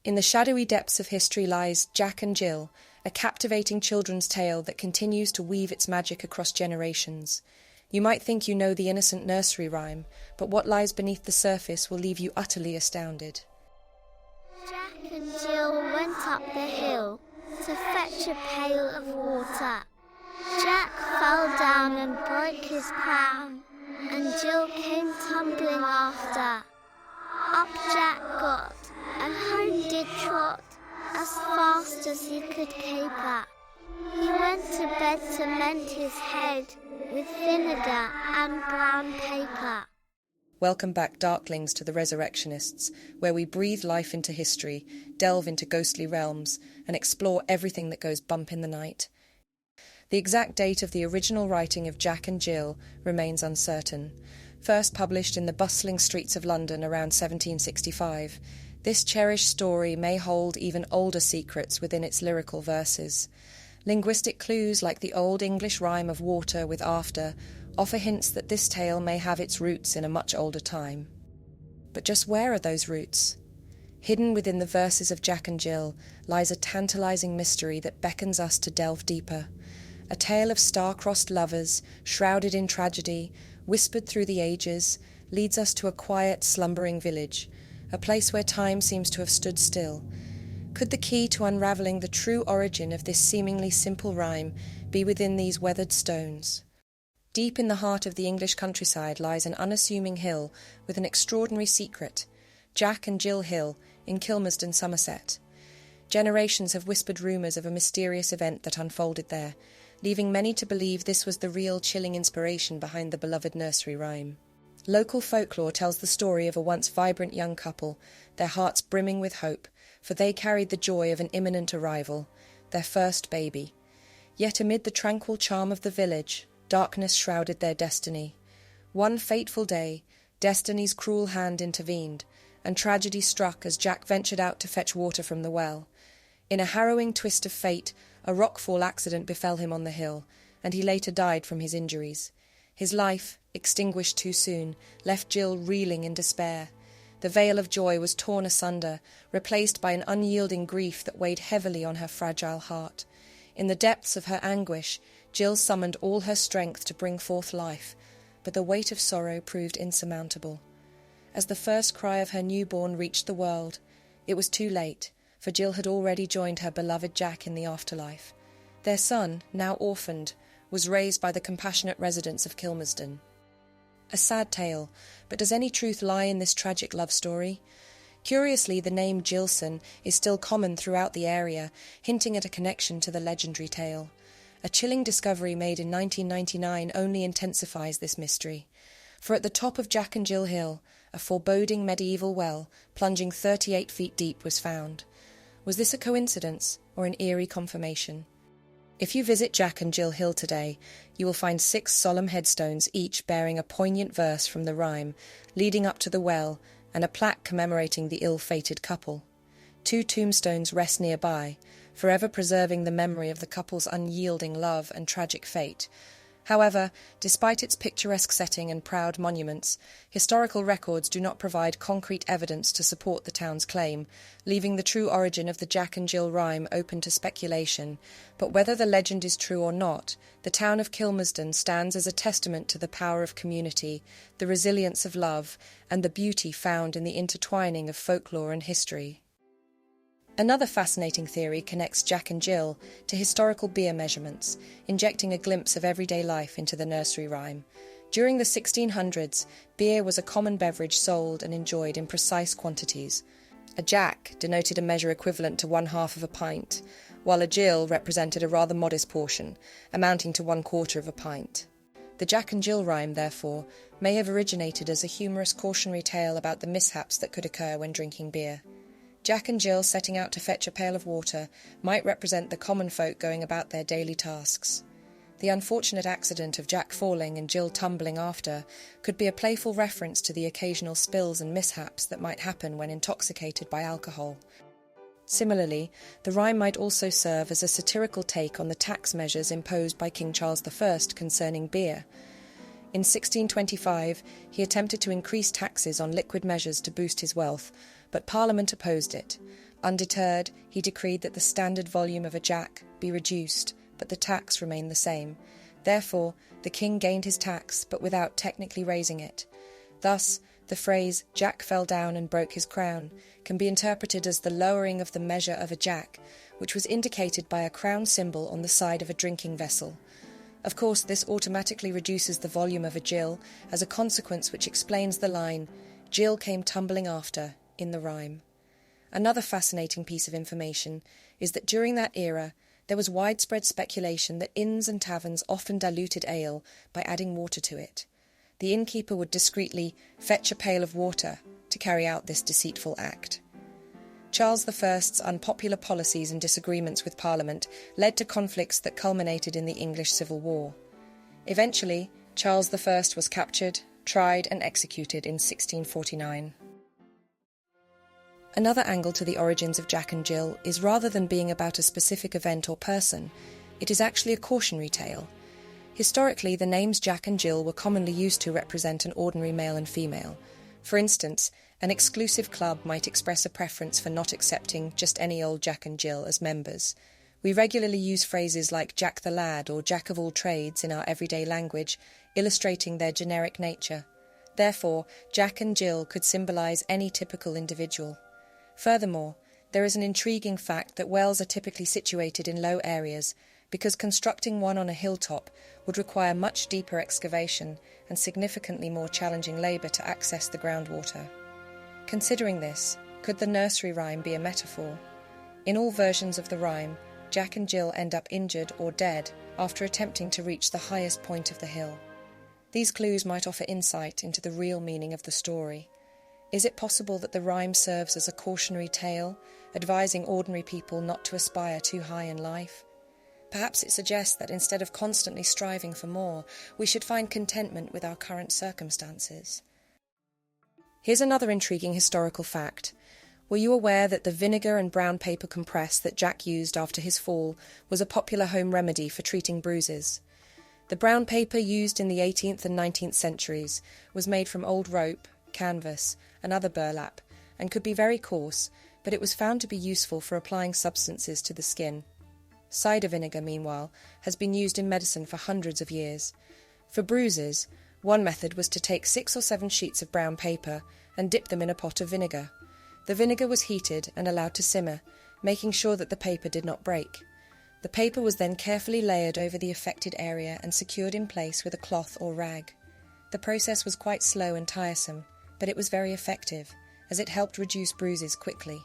In the shadowy depths of history lies Jack and Jill, a captivating children's tale that continues to weave its magic across generations. You might think you know the innocent nursery rhyme, but what lies beneath the surface will leave you utterly astounded. Jack and Jill went up the hill to fetch a pail of water. Jack fell down and broke his crown, and Jill came tumbling after. Up Jack got, and home did trot, as fast as he could caper. He went to bed to mend his head, with vinegar and brown paper. Welcome back, Darklings, to the Resurrectionists, where we breathe life into history, delve into ghostly realms, and explore everything that goes bump in the night. The exact date of the original writing of Jack and Jill remains uncertain. First published in the bustling streets of London around 1765, this cherished story may hold even older secrets within its lyrical verses. Linguistic clues like the Old English rhyme of water with after offer hints that this tale may have its roots in a much older time. But just where are those roots? Hidden within the verses of Jack and Jill lies a tantalizing mystery that beckons us to delve deeper. A tale of star-crossed lovers, shrouded in tragedy, whispered through the ages, leads us to a quiet, slumbering village, a place where time seems to have stood still. Could the key to unravelling the true origin of this seemingly simple rhyme be within these weathered stones? Deep in the heart of the English countryside lies an unassuming hill with an extraordinary secret, Jack and Jill Hill in Kilmersdon, Somerset. Generations have whispered rumours of a mysterious event that unfolded there, leaving many to believe this was the real chilling inspiration behind the beloved nursery rhyme. Local folklore tells the story of a once vibrant young couple, their hearts brimming with hope, for they carried the joy of an imminent arrival, their first baby. Yet amid the tranquil charm of the village, darkness shrouded their destiny. One fateful day, destiny's cruel hand intervened, and tragedy struck as Jack ventured out to fetch water from the well. In a harrowing twist of fate, a rockfall accident befell him on the hill, and he later died from his injuries. His life, extinguished too soon, left Jill reeling in despair. The veil of joy was torn asunder, replaced by an unyielding grief that weighed heavily on her fragile heart. In the depths of her anguish, Jill summoned all her strength to bring forth life, but the weight of sorrow proved insurmountable. As the first cry of her newborn reached the world, it was too late, for Jill had already joined her beloved Jack in the afterlife. Their son, now orphaned, was raised by the compassionate residents of Kilmersdon. A sad tale, but does any truth lie in this tragic love story? Curiously, the name Jillson is still common throughout the area, hinting at a connection to the legendary tale. A chilling discovery made in 1999 only intensifies this mystery. For at the top of Jack and Jill Hill, a foreboding medieval well, plunging 38 feet deep, was found. Was this a coincidence or an eerie confirmation? If you visit Jack and Jill Hill today, you will find 6 solemn headstones, each bearing a poignant verse from the rhyme, leading up to the well, and a plaque commemorating the ill-fated couple. 2 tombstones rest nearby, forever preserving the memory of the couple's unyielding love and tragic fate. However, despite its picturesque setting and proud monuments, historical records do not provide concrete evidence to support the town's claim, leaving the true origin of the Jack and Jill rhyme open to speculation. But whether the legend is true or not, the town of Kilmersdon stands as a testament to the power of community, the resilience of love, and the beauty found in the intertwining of folklore and history. Another fascinating theory connects Jack and Jill to historical beer measurements, injecting a glimpse of everyday life into the nursery rhyme. During the 1600s, beer was a common beverage sold and enjoyed in precise quantities. A Jack denoted a measure equivalent to 1/2 of a pint, while a Jill represented a rather modest portion, amounting to 1/4 of a pint. The Jack and Jill rhyme, therefore, may have originated as a humorous cautionary tale about the mishaps that could occur when drinking beer. Jack and Jill setting out to fetch a pail of water might represent the common folk going about their daily tasks. The unfortunate accident of Jack falling and Jill tumbling after could be a playful reference to the occasional spills and mishaps that might happen when intoxicated by alcohol. Similarly, the rhyme might also serve as a satirical take on the tax measures imposed by King Charles I concerning beer. In 1625, he attempted to increase taxes on liquid measures to boost his wealth, but Parliament opposed it. Undeterred, he decreed that the standard volume of a jack be reduced, but the tax remained the same. Therefore, the king gained his tax, but without technically raising it. Thus, the phrase, "Jack fell down and broke his crown," can be interpreted as the lowering of the measure of a jack, which was indicated by a crown symbol on the side of a drinking vessel. Of course, this automatically reduces the volume of a Jill, as a consequence which explains the line, "Jill came tumbling after," in the rhyme. Another fascinating piece of information is that during that era, there was widespread speculation that inns and taverns often diluted ale by adding water to it. The innkeeper would discreetly fetch a pail of water to carry out this deceitful act. Charles I's unpopular policies and disagreements with Parliament led to conflicts that culminated in the English Civil War. Eventually, Charles I was captured, tried and executed in 1649. Another angle to the origins of Jack and Jill is rather than being about a specific event or person, it is actually a cautionary tale. Historically, the names Jack and Jill were commonly used to represent an ordinary male and female. For instance, an exclusive club might express a preference for not accepting just any old Jack and Jill as members. We regularly use phrases like Jack the Lad or Jack of all trades in our everyday language, illustrating their generic nature. Therefore, Jack and Jill could symbolise any typical individual. Furthermore, there is an intriguing fact that wells are typically situated in low areas, because constructing one on a hilltop would require much deeper excavation and significantly more challenging labour to access the groundwater. Considering this, could the nursery rhyme be a metaphor? In all versions of the rhyme, Jack and Jill end up injured or dead after attempting to reach the highest point of the hill. These clues might offer insight into the real meaning of the story. Is it possible that the rhyme serves as a cautionary tale, advising ordinary people not to aspire too high in life? Perhaps it suggests that instead of constantly striving for more, we should find contentment with our current circumstances. Here's another intriguing historical fact. Were you aware that the vinegar and brown paper compress that Jack used after his fall was a popular home remedy for treating bruises? The brown paper used in the 18th and 19th centuries was made from old rope, canvas, and other burlap, and could be very coarse, but it was found to be useful for applying substances to the skin. Cider vinegar, meanwhile, has been used in medicine for hundreds of years. For bruises, one method was to take 6 or 7 sheets of brown paper and dip them in a pot of vinegar. The vinegar was heated and allowed to simmer, making sure that the paper did not break. The paper was then carefully layered over the affected area and secured in place with a cloth or rag. The process was quite slow and tiresome, but it was very effective, as it helped reduce bruises quickly.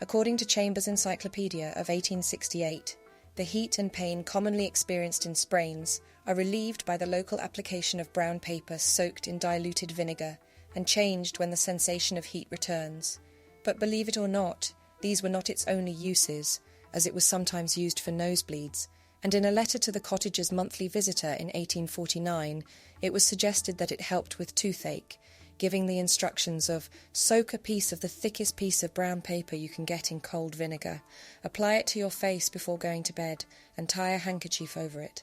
According to Chambers' Encyclopedia of 1868, the heat and pain commonly experienced in sprains are relieved by the local application of brown paper soaked in diluted vinegar and changed when the sensation of heat returns. But believe it or not, these were not its only uses, as it was sometimes used for nosebleeds, and in a letter to the cottager's monthly visitor in 1849, it was suggested that it helped with toothache, giving the instructions of soak a piece of the thickest piece of brown paper you can get in cold vinegar, apply it to your face before going to bed, and tie a handkerchief over it.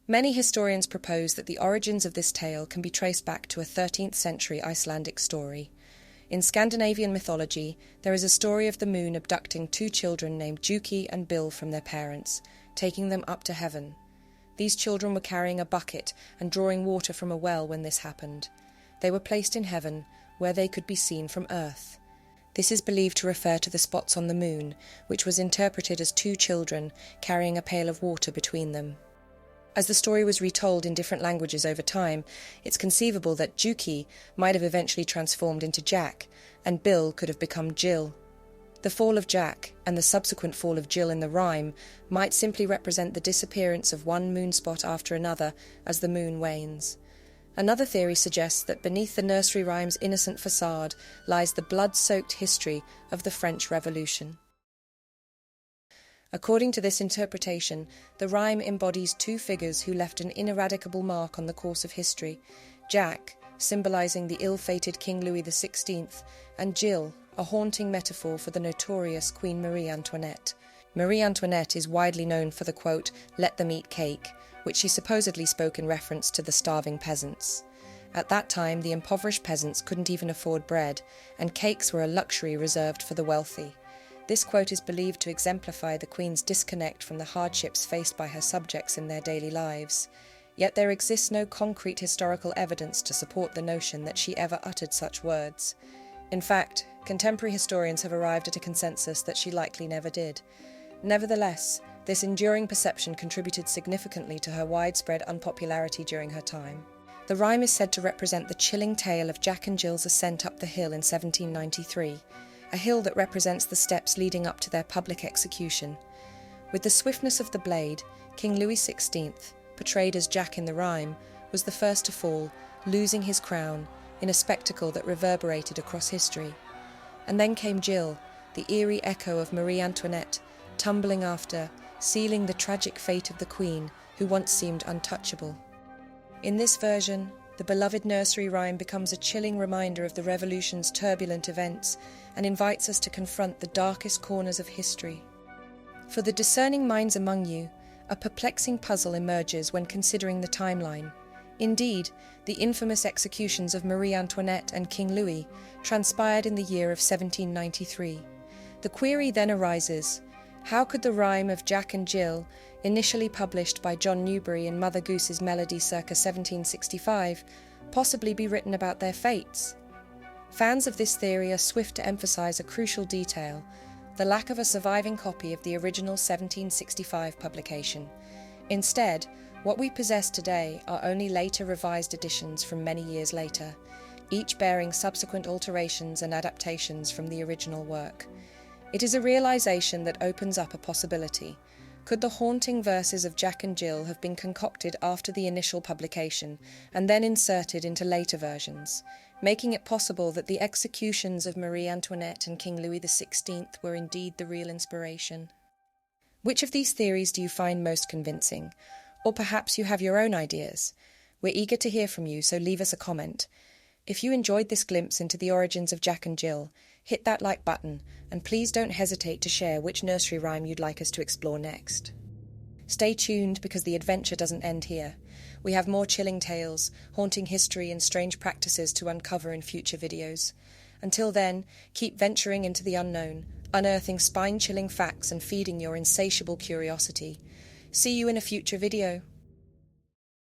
Many historians propose that the origins of this tale can be traced back to a 13th century Icelandic story. In Scandinavian mythology, there is a story of the moon abducting 2 children named Juki and Bill from their parents, taking them up to heaven. These children were carrying a bucket and drawing water from a well when this happened. They were placed in heaven, where they could be seen from earth. This is believed to refer to the spots on the moon, which was interpreted as 2 children carrying a pail of water between them. As the story was retold in different languages over time, it's conceivable that Juki might have eventually transformed into Jack, and Bill could have become Jill. The fall of Jack, and the subsequent fall of Jill in the rhyme, might simply represent the disappearance of one moonspot after another as the moon wanes. Another theory suggests that beneath the nursery rhyme's innocent facade lies the blood-soaked history of the French Revolution. According to this interpretation, the rhyme embodies 2 figures who left an ineradicable mark on the course of history: Jack, symbolising the ill-fated King Louis XVI, and Jill, a haunting metaphor for the notorious Queen Marie Antoinette. Marie Antoinette is widely known for the quote, "Let them eat cake," which she supposedly spoke in reference to the starving peasants. At that time, the impoverished peasants couldn't even afford bread, and cakes were a luxury reserved for the wealthy. This quote is believed to exemplify the Queen's disconnect from the hardships faced by her subjects in their daily lives. Yet there exists no concrete historical evidence to support the notion that she ever uttered such words. In fact, contemporary historians have arrived at a consensus that she likely never did. Nevertheless, this enduring perception contributed significantly to her widespread unpopularity during her time. The rhyme is said to represent the chilling tale of Jack and Jill's ascent up the hill in 1793, a hill that represents the steps leading up to their public execution. With the swiftness of the blade, King Louis XVI, portrayed as Jack in the rhyme, was the first to fall, losing his crown, in a spectacle that reverberated across history. And then came Jill, the eerie echo of Marie Antoinette, tumbling after, sealing the tragic fate of the Queen, who once seemed untouchable. In this version, the beloved nursery rhyme becomes a chilling reminder of the Revolution's turbulent events and invites us to confront the darkest corners of history. For the discerning minds among you, a perplexing puzzle emerges when considering the timeline. Indeed, the infamous executions of Marie Antoinette and King Louis transpired in the year of 1793. The query then arises: how could the rhyme of Jack and Jill, initially published by John Newbery in Mother Goose's Melody circa 1765, possibly be written about their fates? Fans of this theory are swift to emphasise a crucial detail: the lack of a surviving copy of the original 1765 publication. Instead, what we possess today are only later revised editions from many years later, each bearing subsequent alterations and adaptations from the original work. It is a realization that opens up a possibility. Could the haunting verses of Jack and Jill have been concocted after the initial publication and then inserted into later versions, making it possible that the executions of Marie Antoinette and King Louis XVI were indeed the real inspiration? Which of these theories do you find most convincing? Or perhaps you have your own ideas? We're eager to hear from you, so leave us a comment. If you enjoyed this glimpse into the origins of Jack and Jill, hit that like button, and please don't hesitate to share which nursery rhyme you'd like us to explore next. Stay tuned, because the adventure doesn't end here. We have more chilling tales, haunting history and strange practices to uncover in future videos. Until then, keep venturing into the unknown, unearthing spine-chilling facts and feeding your insatiable curiosity. See you in a future video.